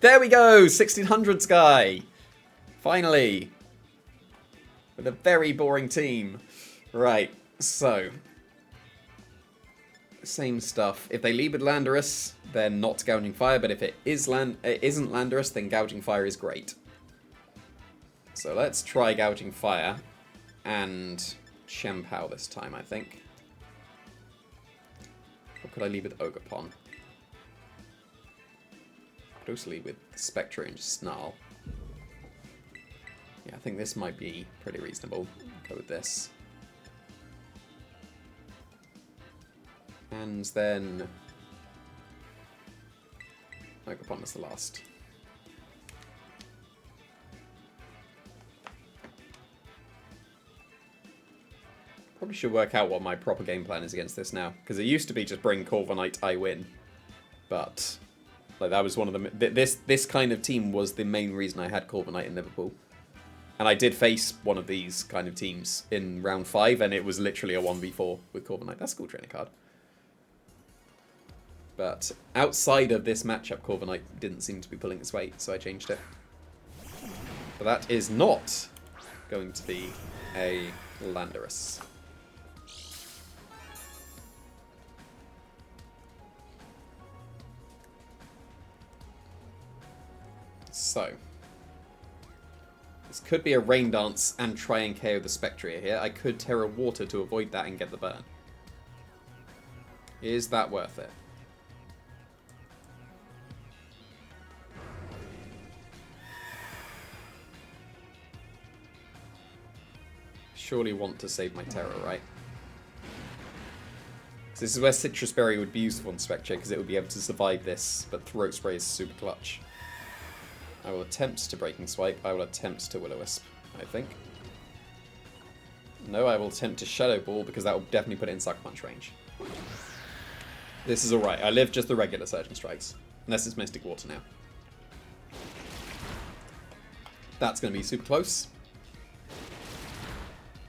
There we go! 1600s guy! Finally! With a very boring team. Right, so... Same stuff. If they lead with Landorus, then not Gouging Fire, but if it isn't Landorus, then Gouging Fire is great. So let's try Gouging Fire and Chien-Pao this time, I think. What could I lead with Ogerpon? Could also lead with Spectre and Snarl. Yeah, I think this might be pretty reasonable. Go with this. And then Ogerpon is the last. Probably should work out what my proper game plan is against this now, because it used to be just bring Corviknight, I win. But like that was one of the this kind of team was the main reason I had Corviknight in Liverpool. And I did face one of these kind of teams in round 5, and it was literally a 1v4 with Corviknight. That's a cool training card. But outside of this matchup, Corviknight didn't seem to be pulling its weight, so I changed it. But that is not going to be a Landorus. So, this could be a Rain Dance and try and KO the Spectria here. I could Terra Water to avoid that and get the burn. Is that worth it? Surely want to save my Terra, right? So this is where Citrus Berry would be useful on Spectre, because it would be able to survive this, but Throat Spray is super clutch. I will attempt to Breaking Swipe. I will attempt to Will-O-Wisp, I think. No, I will attempt to Shadow Ball, because that will definitely put it in Sucker Punch range. This is alright. I live just the regular Surging Strikes. Unless it's Mystic Water now. That's going to be super close.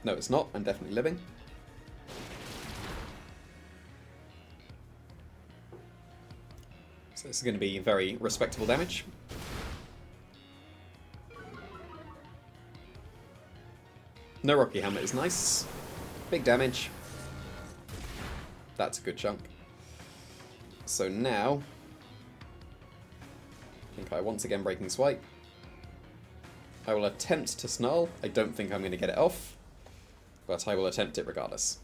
No, it's not. I'm definitely living. So this is going to be very respectable damage. No Rocky Helmet is nice. Big damage. That's a good chunk. So now, I think I once again Breaking Swipe. I will attempt to Snarl. I don't think I'm going to get it off, but I will attempt it regardless.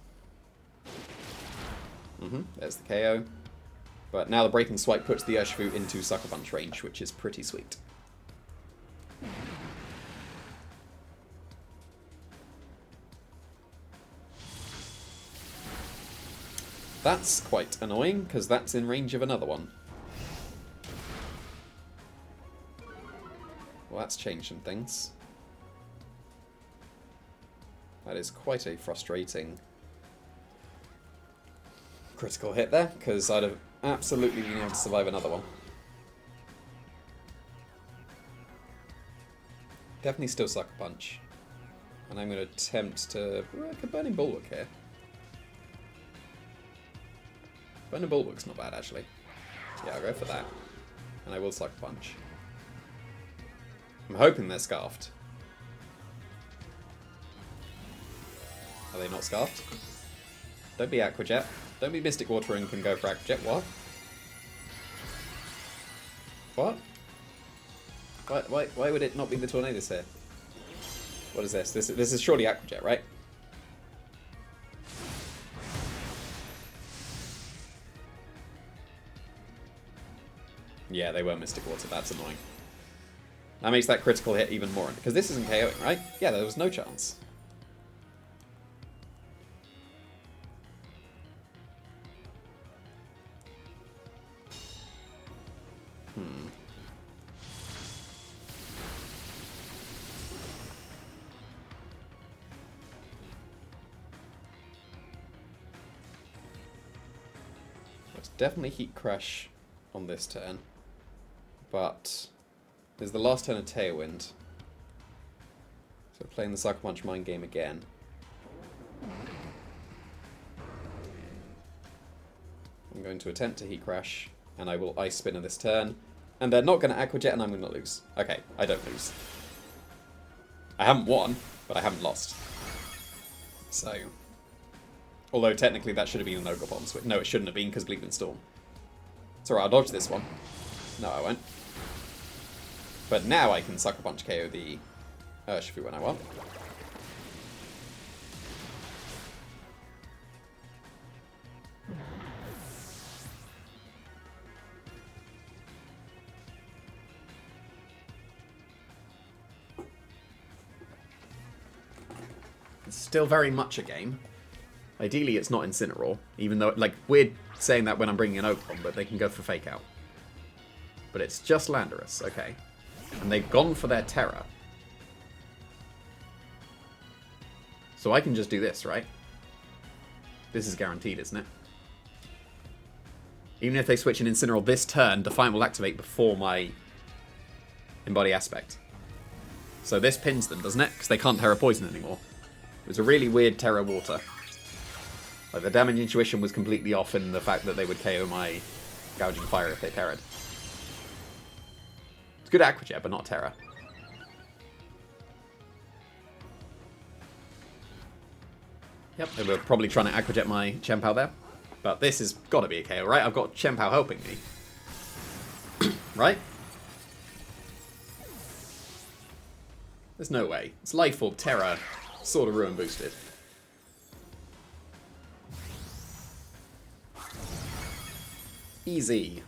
There's the KO. But now the Breaking Swipe puts the Urshifu into Sucker Punch range, which is pretty sweet. That's quite annoying, because that's in range of another one. Well, that's changing things. That is quite a frustrating critical hit there, because I'd have absolutely been able to survive another one. Definitely still Sucker Punch. And I'm going to attempt to... a Burning Bulwark here. Burning Bulwark's not bad, actually. Yeah, I'll go for that. And I will Sucker Punch. I'm hoping they're Scarfed. Are they not Scarfed? Don't be Aqua Jet. Don't be Mystic Water and can go for Aqua Jet. What? What? Why would it not be the Tornadus here? What is this? This is surely Aqua Jet, right? Yeah, they were Mystic Water. That's annoying. That makes that critical hit even more. Because this isn't KOing, right? Yeah, there was no chance. Let's definitely Heat Crash on this turn. But there's the last turn of Tailwind. So playing the Sucker Punch mind game again. I'm going to attempt to Heat Crash, and I will Ice Spinner this turn. And they're not going to Aqua Jet, and I'm going to lose. Okay, I don't lose. I haven't won, but I haven't lost. So... Although technically that should have been an Ogre Bomb switch. No, it shouldn't have been, because Bleeding Storm. It's alright, I'll dodge this one. No, I won't. But now I can Sucker Punch KO the Urshifu when I want. It's still very much a game. Ideally, it's not Incineroar, even though, like, weird saying that when I'm bringing an Oakron, but they can go for Fake Out. But it's just Landorus, okay. And they've gone for their Terra. So I can just do this, right? This is guaranteed, isn't it? Even if they switch an Incineroar this turn, Defiant will activate before my Embody Aspect. So this pins them, doesn't it? Because they can't Terra Poison anymore. It was a really weird Terra Water. Like, the damage intuition was completely off in the fact that they would KO my Gouging Fire if they Terra'd. It's good Aqua Jet, but not Terra. Yep, they were probably trying to Aqua Jet my Chien-Pao there. But this has got to be a KO, right? I've got Chien-Pao helping me. Right? There's no way. It's Life Orb, Terra, Sword of Ruin boosted. Easy.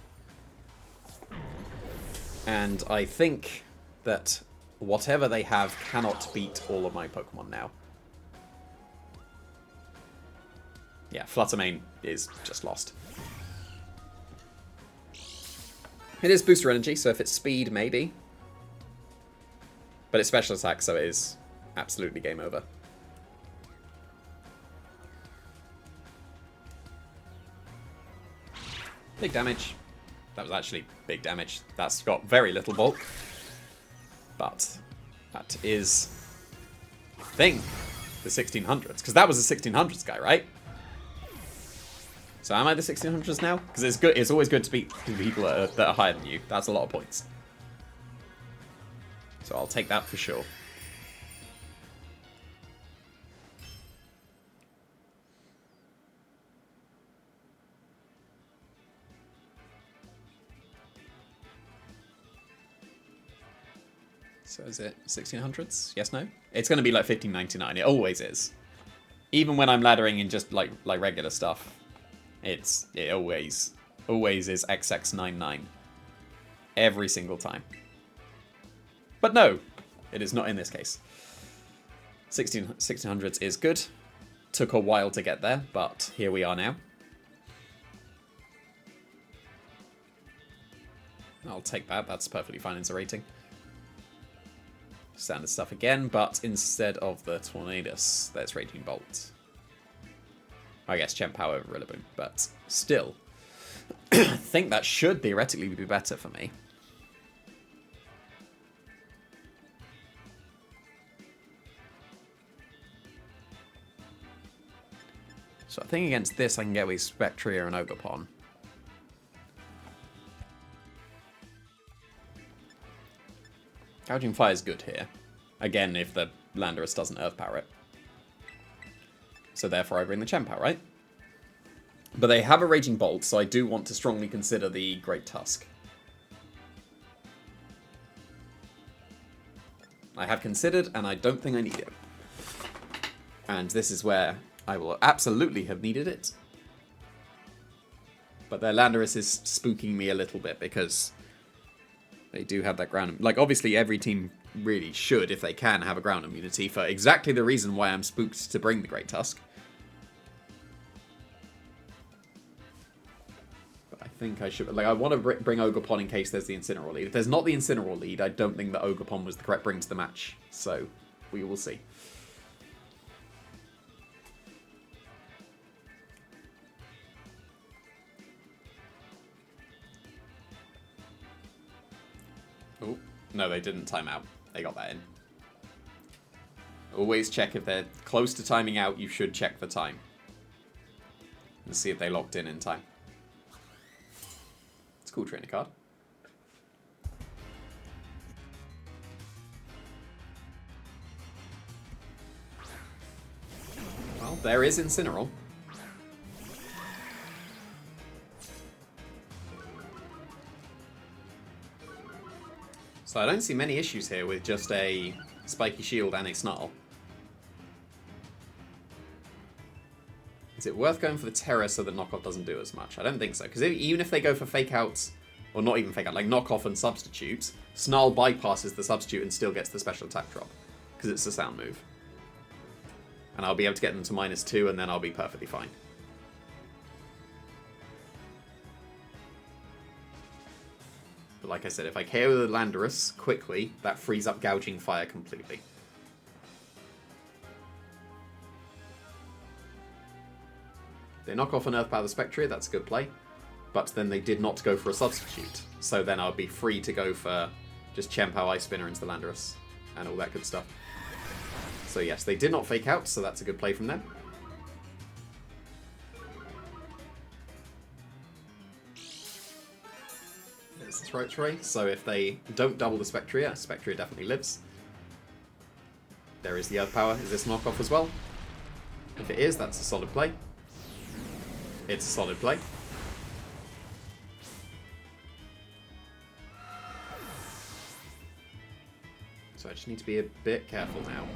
And I think that whatever they have cannot beat all of my Pokemon now. Yeah, Fluttermane is just lost. It is booster energy, so if it's speed, maybe. But it's special attack, so it is absolutely game over. Big damage. That was actually big damage. That's got very little bulk. But that is, I think, the 1600s. Because that was a 1600s guy, right? So am I the 1600s now? Because it's good. It's always good to beat people that are higher than you. That's a lot of points. So I'll take that for sure. So is it 1600s? Yes, no? It's going to be like 1599. It always is. Even when I'm laddering in just like regular stuff, it always is XX99. Every single time. But no, it is not in this case. 1600s is good. Took a while to get there, but here we are now. I'll take that. That's perfectly fine as a rating. Standard stuff again, but instead of the Tornadus, there's Raging Bolt. I guess Chien-Pao over Rillaboom, but still. I think that should theoretically be better for me. So I think against this I can get with Spectria and Ogerpon. Gouging Fire is good here. Again, if the Landorus doesn't Earth Power it. So therefore I bring the Chien-Pao, right? But they have a Raging Bolt, so I do want to strongly consider the Great Tusk. I have considered, and I don't think I need it. And this is where I will absolutely have needed it. But their Landorus is spooking me a little bit, because they do have that ground... Like, obviously every team really should, if they can, have a ground immunity for exactly the reason why I'm spooked to bring the Great Tusk. But I think I should... Like, I want to bring Ogerpon in case there's the Incineroar lead. If there's not the Incineroar lead, I don't think that Ogerpon was the correct bring to the match. So, we will see. Oh, no, they didn't time out. They got that in. Always check if they're close to timing out, you should check the time. And see if they locked in time. It's a cool trainer card. there is Incineroar. So I don't see many issues here with just a Spiky Shield and a Snarl. Is it worth going for the Terror so that Knockoff doesn't do as much? I don't think so, because even if they go for Fake Outs, or not even Fake Out, like Knockoff and Substitute, Snarl bypasses the Substitute and still gets the special attack drop, because it's a sound move. And I'll be able to get them to -2, and then I'll be perfectly fine. But like I said, if I KO the Landorus quickly, that frees up Gouging Fire completely. They knock off an Earth Power the Spectre, that's a good play. But then they did not go for a Substitute. So then I'll be free to go for just Chien-Pao Ice Spinner into the Landorus and all that good stuff. So yes, they did not Fake Out, so that's a good play from them. There's the Throat Tray, so if they don't double the Spectria, Spectria definitely lives. There is the Earth Power. Is this knockoff as well? If it is, that's a solid play. It's a solid play. So I just need to be a bit careful now.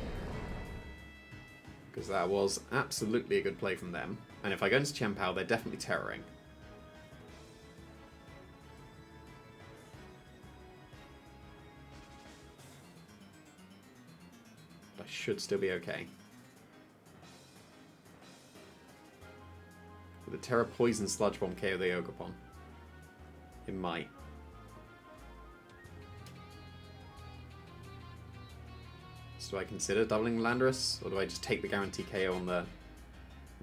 Because that was absolutely a good play from them. And if I go into Chien-Pao, they're definitely terroring. But I should still be okay. With the Terra Poison Sludge Bomb KO the Ogerpon? It might. So do I consider doubling Landorus? Or do I just take the guarantee KO on the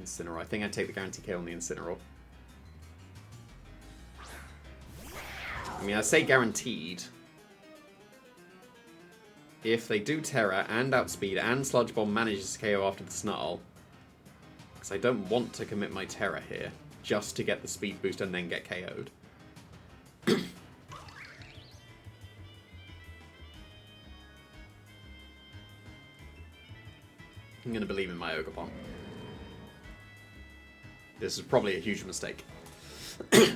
Incineroar? I think I take the guarantee KO on the Incineroar. I mean, I say guaranteed. If they do Terra and Outspeed and Sludge Bomb manages to KO after the Snarl, because I don't want to commit my Terra here just to get the speed boost and then get KO'd. I'm going to believe in my Ogerpon. This is probably a huge mistake.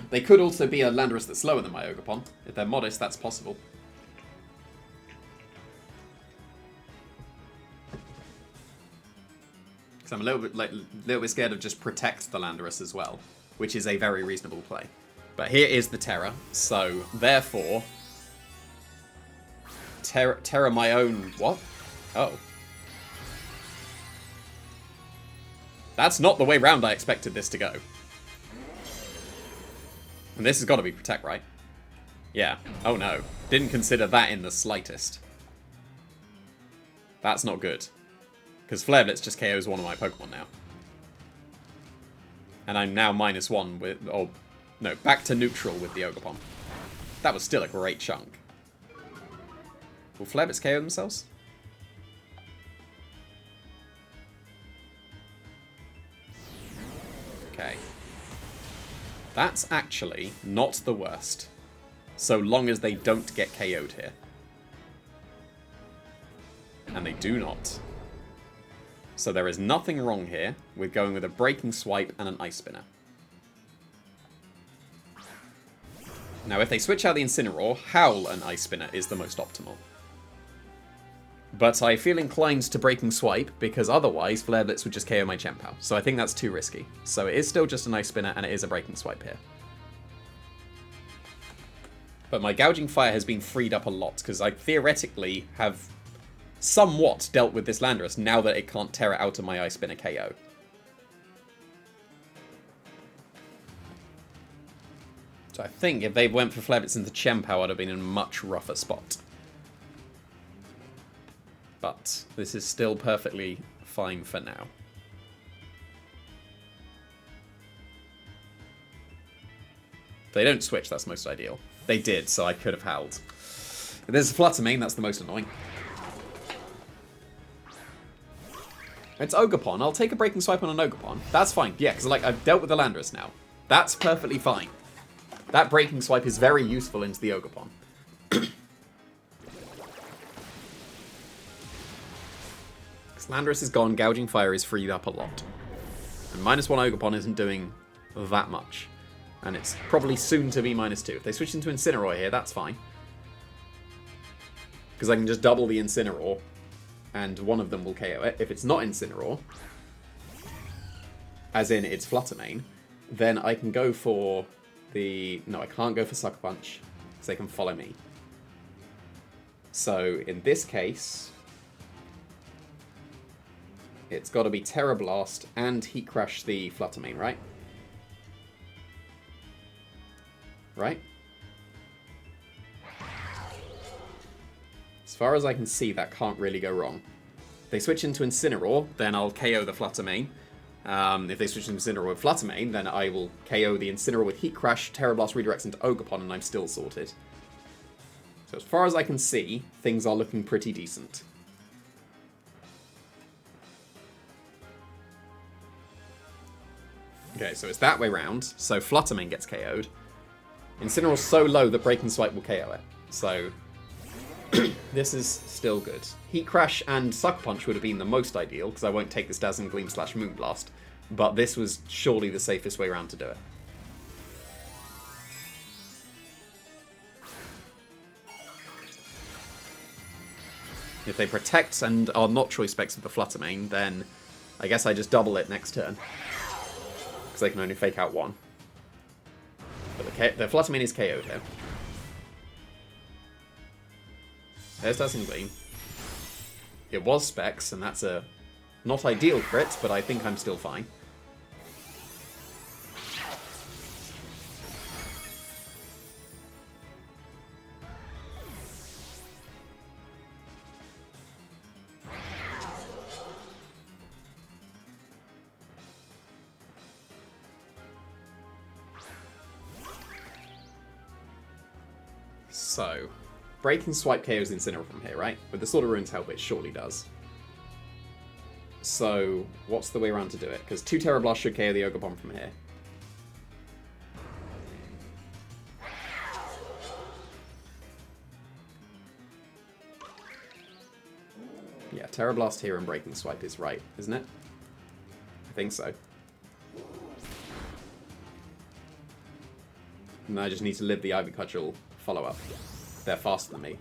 They could also be a Landorus that's slower than my Ogerpon. If they're modest, that's possible. Because I'm a little bit scared of just protect the Landorus as well, which is a very reasonable play. But here is the Terra, so therefore... Terra my own... What? Oh. That's not the way round I expected this to go. And this has got to be Protect, right? Yeah. Oh no. Didn't consider that in the slightest. That's not good. Because Flare Blitz just KOs one of my Pokemon now. And I'm now -1 with... Oh, no, back to neutral with the Ogerpon. That was still a great chunk. Will Flare Blitz KO themselves? Okay. That's actually not the worst. So long as they don't get KO'd here. And they do not. So there is nothing wrong here with going with a Breaking Swipe and an Ice Spinner. Now if they switch out the Incineroar, Howl and Ice Spinner is the most optimal. But I feel inclined to Breaking Swipe, because otherwise Flare Blitz would just KO my Chien-Pao. So I think that's too risky. So it is still just an Ice Spinner, and it is a Breaking Swipe here. But my Gouging Fire has been freed up a lot, because I theoretically have somewhat dealt with this Landorus now that it can't tear it out of my Ice Spinner KO. So I think if they went for Flare Blitz into Chien-Pao, I'd have been in a much rougher spot. But this is still perfectly fine for now. If they don't switch, that's most ideal. They did, so I could have howled. If there's a Flutter Mane, that's the most annoying. It's Ogerpon. I'll take a Breaking Swipe on an Ogerpon. That's fine. Yeah, because like, I've dealt with the Landorus now. That's perfectly fine. That Breaking Swipe is very useful into the Ogerpon. Landorus is gone, Gouging Fire is freed up a lot. And -1 Ogerpon isn't doing that much. And it's probably soon to be -2. If they switch into Incineroar here, that's fine. Because I can just double the Incineroar, and one of them will KO it. If it's not Incineroar, as in it's Flutter Mane, then I can go for the... No, I can't go for Sucker Punch, because they can follow me. So, in this case, it's got to be Terra Blast and Heat Crash the Flutter Mane, right? Right? As far as I can see, that can't really go wrong. If they switch into Incineroar, then I'll KO the Flutter Mane. If they switch into Incineroar with Flutter Mane, then I will KO the Incineroar with Heat Crash, Terra Blast redirects into Ogerpon, and I'm still sorted. So as far as I can see, things are looking pretty decent. Okay, so it's that way round. So Flutter Mane gets KO'd. Incineroar's so low that Break and Swipe will KO it. So this is still good. Heat Crash and Sucker Punch would have been the most ideal, because I won't take this Dazzling Gleam / Moonblast. But this was surely the safest way around to do it. If they protect and are not choice specs with the Flutter Mane, then I guess I just double it next turn. Because they can only fake out one. But the Flutter Mane is KO'd here. There's Dazzling Gleam. It was specs, and that's a not ideal crit, but I think I'm still fine. So, Break and Swipe KOs Incineroar from here, right? With the Sword of Runes help, it surely does. So, what's the way around to do it? Because 2 Terra Blast should KO the Ogerpon from here. Yeah, Terra Blast here and Breaking Swipe is right, isn't it? I think so. And I just need to live the Ivy Cudgel follow-up. They're faster than me.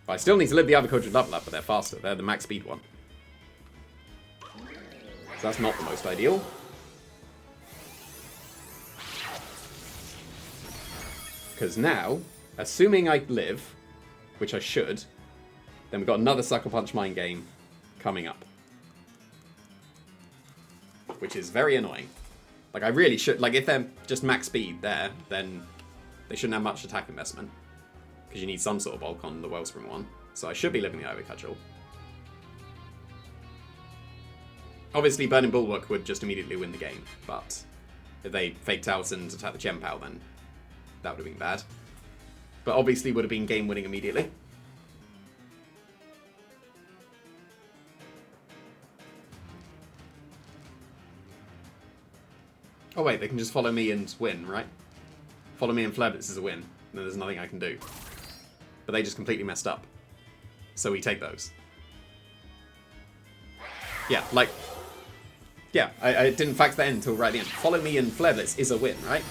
I still need to live the Ivy Cudgel level up, but they're faster. They're the max speed one. So that's not the most ideal. Because now, assuming I live, which I should, then we've got another Sucker Punch Mind Game coming up. Which is very annoying. Like, I really should... Like, if they're just max speed there, then they shouldn't have much attack investment. Because you need some sort of bulk on the Wellspring one. So I should be living the Ivy Cudgel. Obviously, Burning Bulwark would just immediately win the game. But if they faked out and attacked the Chien-Pao, then that would have been bad. But obviously would have been game-winning immediately. Oh wait, they can just follow me and win, right? Follow me and Flare Blitz is a win. And then there's nothing I can do. But they just completely messed up. So we take those. Yeah, like... Yeah, I didn't factor that in until right at the end. Follow me and Flare Blitz is a win, right?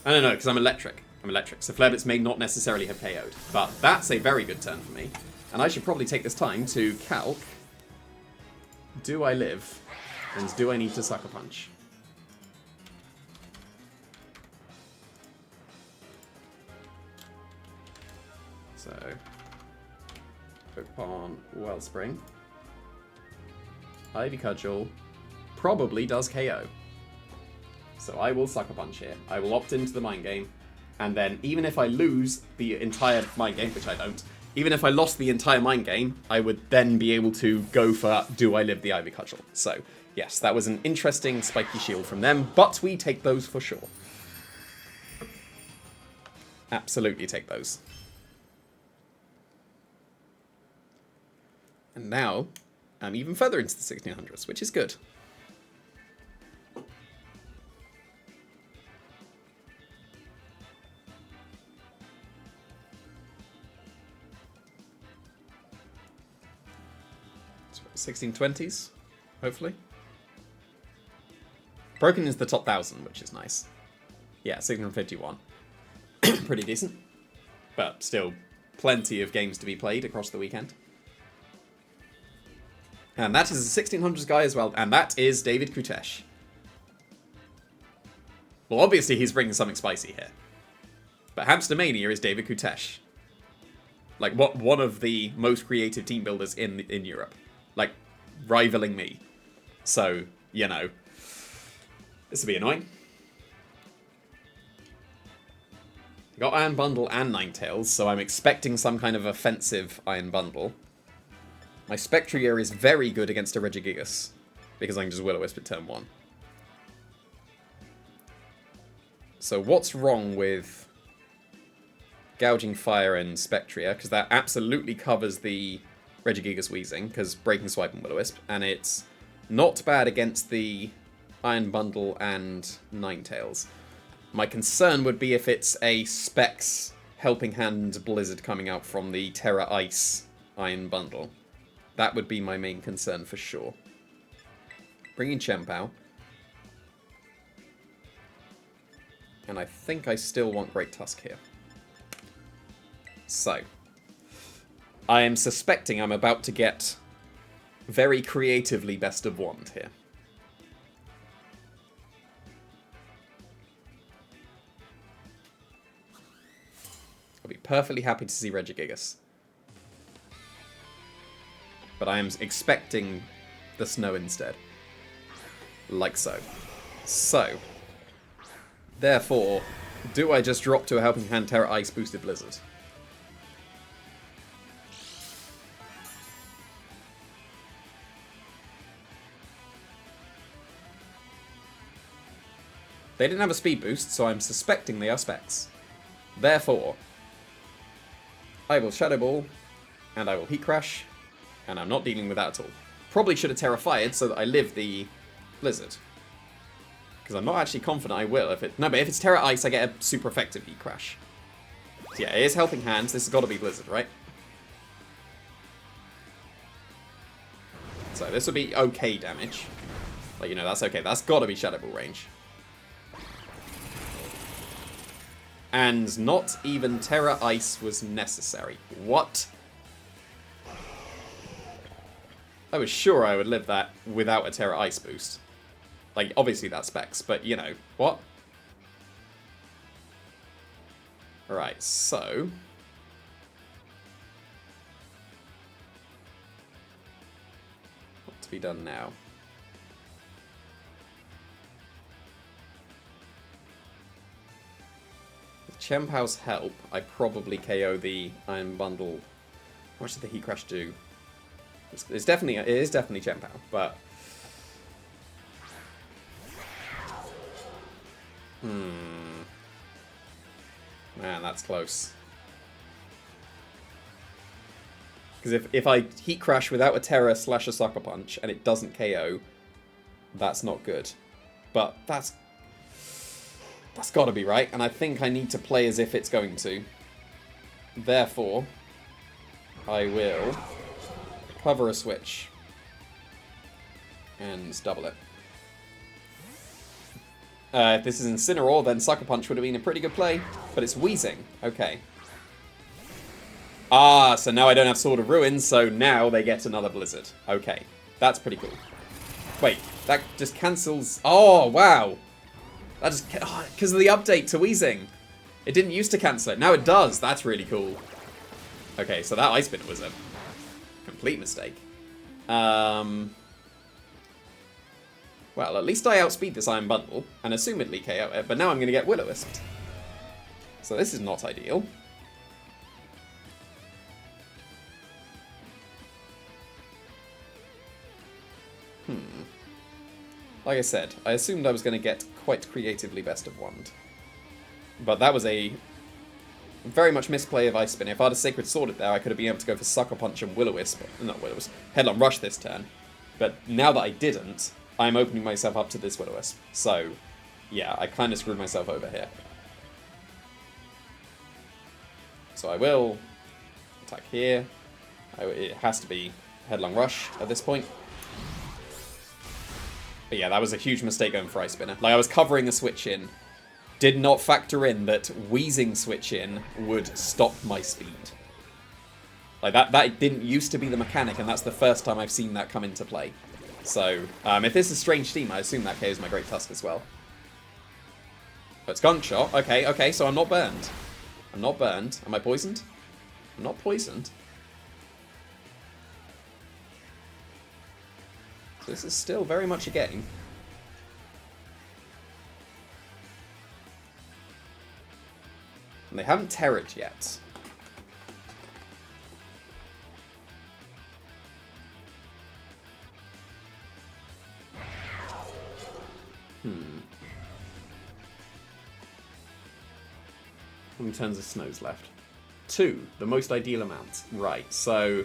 I don't know, because I'm electric. I'm electric, so Flare Blitz may not necessarily have KO'd. But that's a very good turn for me. And I should probably take this time to calc... Do I live? And do I need to Sucker Punch? So, Pokemon Wellspring. Ivy Cudgel probably does KO. So I will Sucker Punch here. I will opt into the Mind Game. And then even if I lose the entire Mind Game, which I don't, even if I lost the entire Mind Game, I would then be able to go for Do I Live the Ivy Cudgel. So, yes, that was an interesting spiky shield from them, but we take those for sure. Absolutely take those. And now, I'm even further into the 1600s, which is good. 1620s, hopefully. Broken is the top 1,000, which is nice. Yeah, 651. Pretty decent. But still, plenty of games to be played across the weekend. And that is a 1600s guy as well, and that is David Kutesh. Well, obviously he's bringing something spicy here. But Hamster Mania is David Kutesh. Like, one of the most creative team builders in Europe. Like, rivaling me. So, you know, this will be annoying. Got Iron Bundle and Ninetales, so I'm expecting some kind of offensive Iron Bundle. My Spectrier is very good against a Regigigas, because I can just Will-O-Wisp at turn 1. So what's wrong with Gouging Fire and Spectrier? Because that absolutely covers the Regigigas Wheezing, because Breaking Swipe and Will-O-Wisp, and it's not bad against the Iron Bundle and Ninetales. My concern would be if it's a Specs Helping Hand Blizzard coming out from the Terra Ice Iron Bundle. That would be my main concern for sure. Bring in Chien-Pao. And I think I still want Great Tusk here. So, I am suspecting I'm about to get very creatively Best of Wand here. I'll be perfectly happy to see Regigigas. But I am expecting the snow instead. Like so. So, therefore, do I just drop to a Helping Hand Terra Ice boosted Blizzard? They didn't have a speed boost, so I'm suspecting they are Specs. Therefore, I will Shadow Ball, and I will Heat Crash, and I'm not dealing with that at all. Probably should have Terra-Fired so that I live the Blizzard. Because I'm not actually confident I will. No, but if it's Terra Ice, I get a super effective Heat Crash. So yeah, it is Helping Hands. This has got to be Blizzard, right? So this would be okay damage. Like, you know, that's okay. That's got to be Shadow Ball range. And not even Terra Ice was necessary. What? I was sure I would live that without a Terra Ice boost. Like, obviously that's Specs, but, you know, what? Alright, so... What to be done now? With Chien-Pao's help, I probably KO the Iron Bundle. How much did the Heat Crash do? It is definitely Chien-Pao, but... Man, that's close. Because if I Heat Crash without a Terra / a Sucker Punch and it doesn't KO, that's not good. But that's got to be right, and I think I need to play as if it's going to. Therefore, I will cover a switch and double it. If this is Incineroar, then Sucker Punch would have been a pretty good play, but it's Wheezing. Okay. Ah, so now I don't have Sword of Ruins, so now they get another Blizzard. Okay, that's pretty cool. Wait, that just cancels... Oh, wow. That just... Because of the update to Wheezing. It didn't used to cancel it. Now it does. That's really cool. Okay, so that Ice Spin was a complete mistake. Well, at least I outspeed this Iron Bundle, and assumedly KO it, but now I'm going to get Will-O-Wisped. So this is not ideal. Like I said, I assumed I was going to get quite creatively Best of Wand. But that was a very much misplay of Ice Spin. If I had a Sacred Sword there, I could have been able to go for Sucker Punch and Will-O-Wisp. Not Will-O-Wisp. Headlong Rush this turn. But now that I didn't, I'm opening myself up to this Will-O-Wisp. So, yeah, I kind of screwed myself over here. So I will attack here. It has to be Headlong Rush at this point. But yeah, that was a huge mistake going for Ice Spinner. Like, I was covering a switch in. Did not factor in that wheezing switch in would stop my speed. Like, that didn't used to be the mechanic, and that's the first time I've seen that come into play. So, if this is Strange Steam, I assume that KOs my Great Tusk as well. But it's Gunshot. Okay, so I'm not burned. I'm not burned. Am I poisoned? I'm not poisoned. So this is still very much a game. And they haven't terrored yet. How many turns of Snow's left? 2, the most ideal amount. Right, so...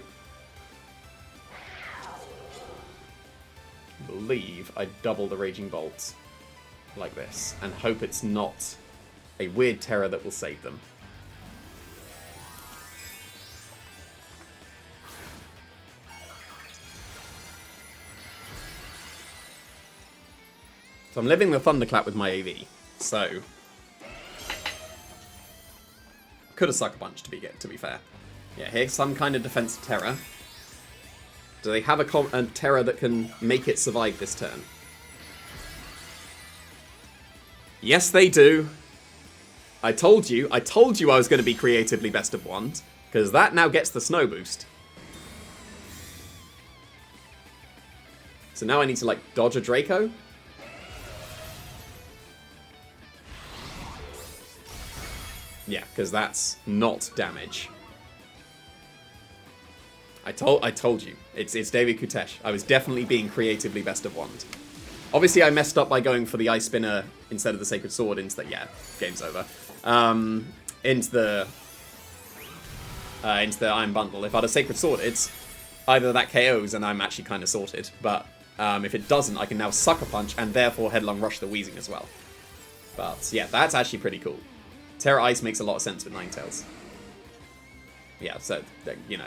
I believe I double the Raging Bolt like this, and hope it's not a weird terror that will save them. So I'm living the Thunderclap with my AV, so... Could have Sucker Punch, to be fair. Yeah, here's some kind of defensive terror. Do they have a terror that can make it survive this turn? Yes, they do. I told you I was going to be creatively best of wand, because that now gets the snow boost. So now I need to, like, dodge a Draco? Yeah, because that's not damage. I told you. It's David Kutesh. I was definitely being creatively best of wand. Obviously, I messed up by going for the Ice Spinner instead of the Sacred Sword. Yeah, game's over. Into the Iron Bundle. If I had a Sacred Sword, it's either that KOs and I'm actually kind of sorted. But if it doesn't, I can now Sucker Punch and therefore Headlong Rush the Wheezing as well. But yeah, that's actually pretty cool. Terra Ice makes a lot of sense with Ninetales. Yeah, so, you know,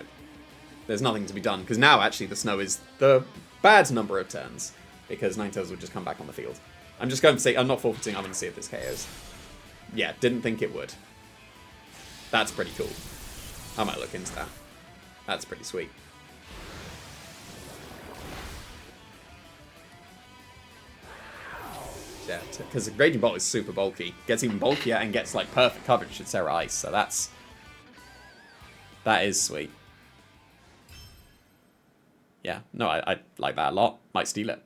there's nothing to be done. Because now, actually, the snow is the bad number of turns. Because Ninetales will just come back on the field. I'm just going to say, I'm not forfeiting, I'm going to see if this KOs. Yeah, didn't think it would. That's pretty cool. I might look into that. That's pretty sweet. Yeah, because the Raging Bolt is super bulky. Gets even bulkier and gets, like, perfect coverage with Terra Ice. So that is sweet. Yeah, no, I like that a lot. Might steal it.